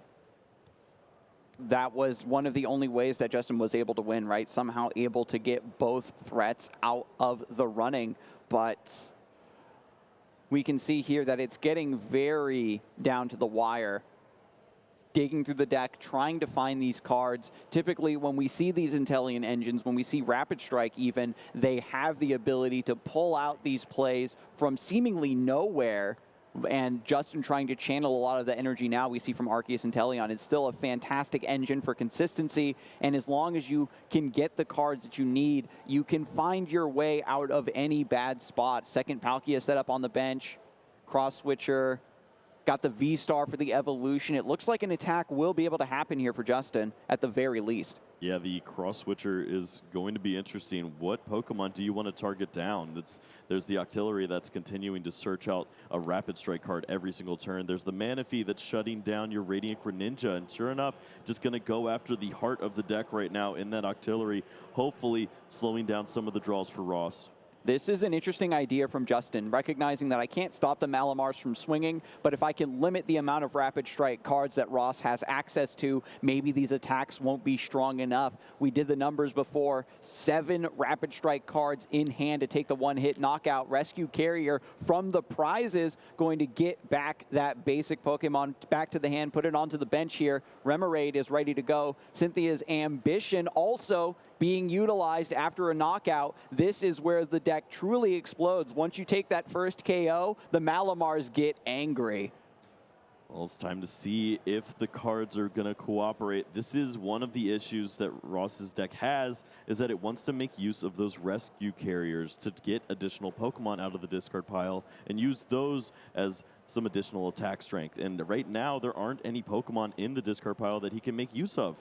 That was one of the only ways that Justin was able to win, right? Somehow able to get both threats out of the running. But we can see here that it's getting very down to the wire. Digging through the deck, trying to find these cards. Typically, when we see these Intellion engines, when we see Rapid Strike even, they have the ability to pull out these plays from seemingly nowhere. And Justin trying to channel a lot of the energy now we see from Arceus and Inteleon. It's still a fantastic engine for consistency, and as long as you can get the cards that you need, you can find your way out of any bad spot. Second Palkia set up on the bench, Cross Switcher, got the V-Star for the evolution. It looks like an attack will be able to happen here for Justin, at the very least. Yeah, the Cross Switcher is going to be interesting. What Pokemon do you want to target down? There's the Octillery that's continuing to search out a Rapid Strike card every single turn. There's the Manaphy that's shutting down your Radiant Greninja. And sure enough, just going to go after the heart of the deck right now in that Octillery, hopefully slowing down some of the draws for Ross. This is an interesting idea from Justin, recognizing that I can't stop the Malamars from swinging, but if I can limit the amount of Rapid Strike cards that Ross has access to, maybe these attacks won't be strong enough. We did the numbers before. 7 Rapid Strike cards in hand to take the one-hit knockout. Rescue Carrier from the prizes going to get back that basic Pokemon back to the hand, put it onto the bench here. Remoraid is ready to go. Cynthia's Ambition also being utilized after a knockout. This is where the deck truly explodes. Once you take that first KO, the Malamars get angry. Well, it's time to see if the cards are going to cooperate. This is one of the issues that Ross's deck has, is that it wants to make use of those rescue carriers to get additional Pokemon out of the discard pile and use those as some additional attack strength. And right now, there aren't any Pokemon in the discard pile that he can make use of.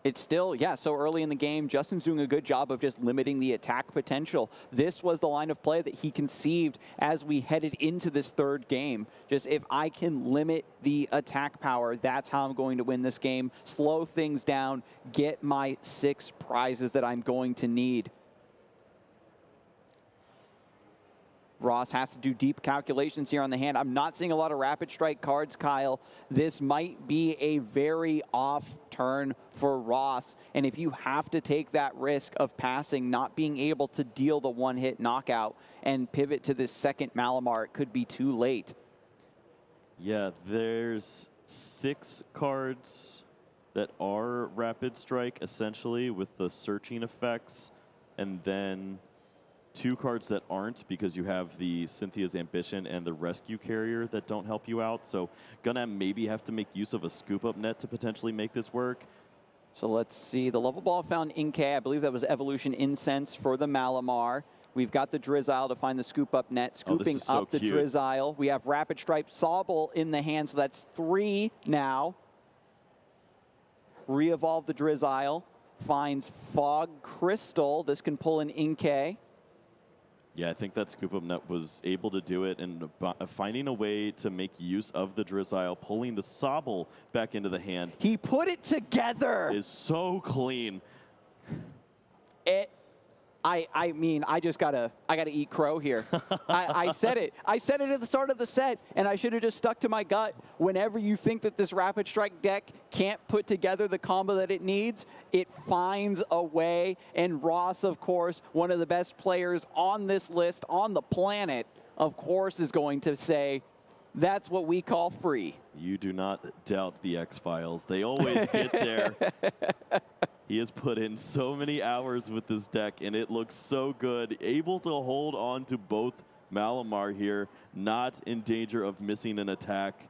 It's still, yeah, so early in the game, Justin's doing a good job of just limiting the attack potential. This was the line of play that he conceived as we headed into this third game. Just if I can limit the attack power, that's how I'm going to win this game. Slow things down, get my 6 prizes that I'm going to need. Ross has to do deep calculations here on the hand. I'm not seeing a lot of Rapid Strike cards, Kyle. This might be a very off turn for Ross. And if you have to take that risk of passing, not being able to deal the one-hit knockout and pivot to this second Malamar, it could be too late. Yeah, there's 6 cards that are Rapid Strike, essentially, with the searching effects, and then 2 cards that aren't, because you have the Cynthia's Ambition and the Rescue Carrier that don't help you out. So gonna maybe have to make use of a scoop-up net to potentially make this work. So let's see. The level ball found Inkay. I believe that was Evolution Incense for the Malamar. We've got the Drizzile to find the scoop-up net, scooping up the Drizzile. We have Rapid Stripe Sobble in the hand, so that's 3 now. Re-evolve the Drizzile. Finds Fog Crystal. This can pull an Inkay. Yeah, I think that scoop-up net was able to do it, and finding a way to make use of the Drizzile, pulling the Sobble back into the hand. He put it together. Is so clean. I mean, I gotta eat crow here. I said it. I said it at the start of the set, and I should have just stuck to my gut. Whenever you think that this Rapid Strike deck can't put together the combo that it needs, it finds a way. And Ross, of course, one of the best players on this list on the planet, of course, is going to say, that's what we call free. You do not doubt the X-Files. They always get there. He has put in so many hours with this deck, and it looks so good. Able to hold on to both Malamar here, not in danger of missing an attack.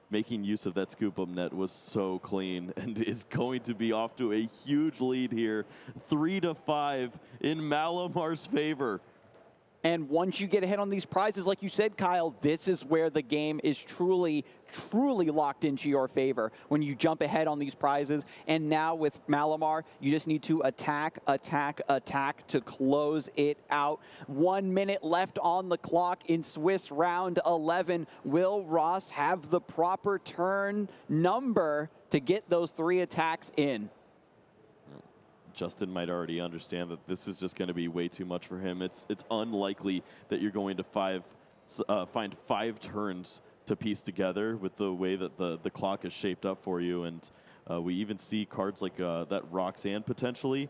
Making use of that scoop-up net was so clean, and is going to be off to a huge lead here. 3-5 in Malamar's favor. And once you get ahead on these prizes, like you said, Kyle, this is where the game is truly, truly locked into your favor. When you jump ahead on these prizes, and now with Malamar, you just need to attack, attack, attack to close it out. 1 minute left on the clock in Swiss round 11. Will Ross have the proper turn number to get those 3 attacks in? Justin might already understand that this is just going to be way too much for him. It's unlikely that you're going to find 5 turns to piece together with the way that the clock is shaped up for you. And we even see cards like that Roxanne potentially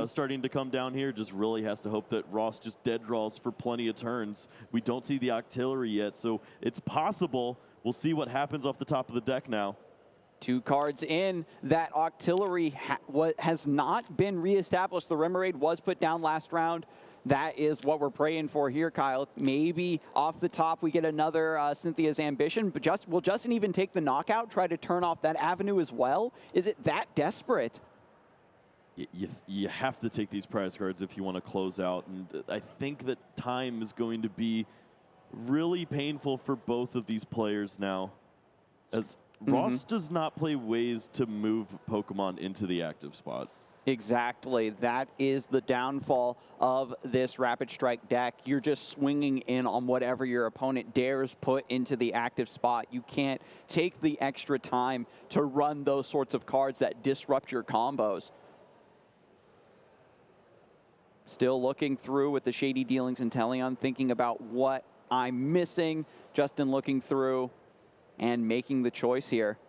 starting to come down here. Just really has to hope that Ross just dead draws for plenty of turns. We don't see the Octillery yet, so it's possible. We'll see what happens off the top of the deck now. 2 cards in. That Octillery has not been reestablished. The Remoraid was put down last round. That is what we're praying for here, Kyle. Maybe off the top we get another Cynthia's Ambition, but will Justin even take the knockout, try to turn off that avenue as well? Is it that desperate? You have to take these prize cards if you want to close out, and I think that time is going to be really painful for both of these players now, as Ross does not play ways to move Pokemon into the active spot. Exactly. That is the downfall of this Rapid Strike deck. You're just swinging in on whatever your opponent dares put into the active spot. You can't take the extra time to run those sorts of cards that disrupt your combos. Still looking through with the Shady Dealings and Teleon, thinking about what I'm missing. Justin looking through and making the choice here.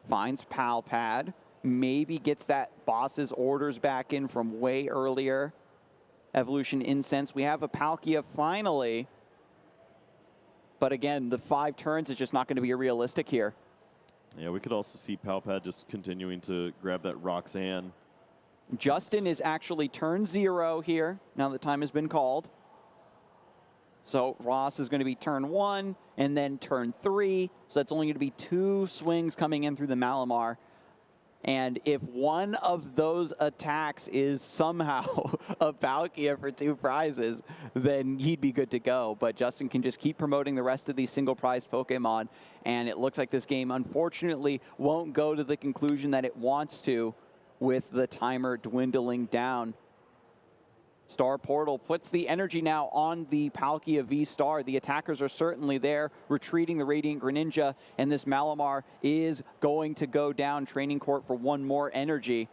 Finds Pal Pad. Maybe gets that boss's orders back in from way earlier. Evolution Incense. We have a Palkia finally. But again, the 5 turns is just not going to be realistic here. Yeah, we could also see Pal Pad just continuing to grab that Roxanne. Justin is actually turn 0 here, now that time has been called. So Ross is going to be turn 1 and then turn 3. So that's only going to be 2 swings coming in through the Malamar. And if one of those attacks is somehow a Palkia for 2 prizes, then he'd be good to go. But Justin can just keep promoting the rest of these single prize Pokemon. And it looks like this game, unfortunately, won't go to the conclusion that it wants to with the timer dwindling down. Star Portal puts the energy now on the Palkia V-Star. The attackers are certainly there, retreating the Radiant Greninja, and this Malamar is going to go down training court for 1 more energy.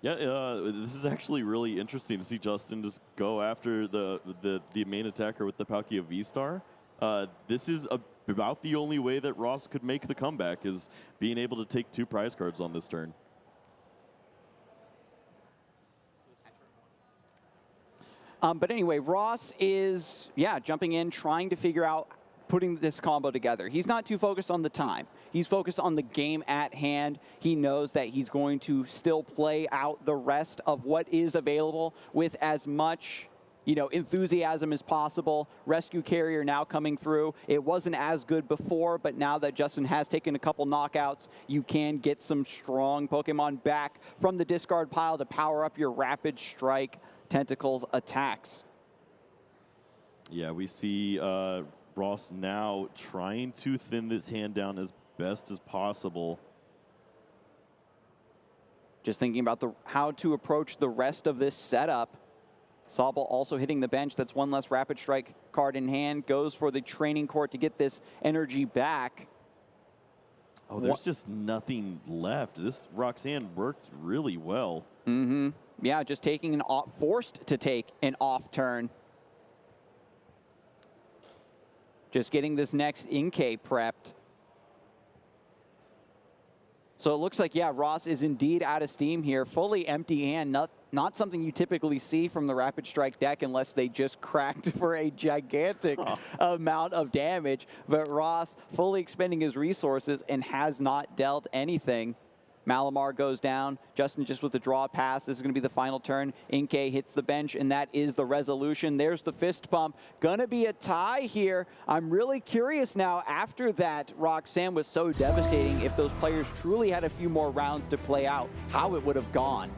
Yeah, this is actually really interesting to see Justin just go after the main attacker with the Palkia V-Star. This is about the only way that Ross could make the comeback, is being able to take 2 prize cards on this turn. But anyway, Ross is, jumping in, trying to figure out putting this combo together. He's not too focused on the time. He's focused on the game at hand. He knows that he's going to still play out the rest of what is available with as much, enthusiasm as possible. Rescue Carrier now coming through. It wasn't as good before, but now that Justin has taken a couple knockouts, you can get some strong Pokemon back from the discard pile to power up your Rapid Strike Tentacles attacks. Yeah, we see Ross now trying to thin this hand down as best as possible. Just thinking about how to approach the rest of this setup. Sobble also hitting the bench. That's one less Rapid Strike card in hand. Goes for the Training Court to get this energy back. Oh, there's just nothing left. This Roxanne worked really well. Mm-hmm. Yeah, just taking forced to take an off turn. Just getting this next Inkay prepped. So it looks like, Ross is indeed out of steam here. Fully empty hand. Not something you typically see from the Rapid Strike deck unless they just cracked for a gigantic amount of damage. But Ross fully expending his resources and has not dealt anything. Malamar goes down. Justin just with the draw pass. This is going to be the final turn. Inkay hits the bench, and that is the resolution. There's the fist pump. Going to be a tie here. I'm really curious now, after that Roxanne was so devastating, if those players truly had a few more rounds to play out, how it would have gone.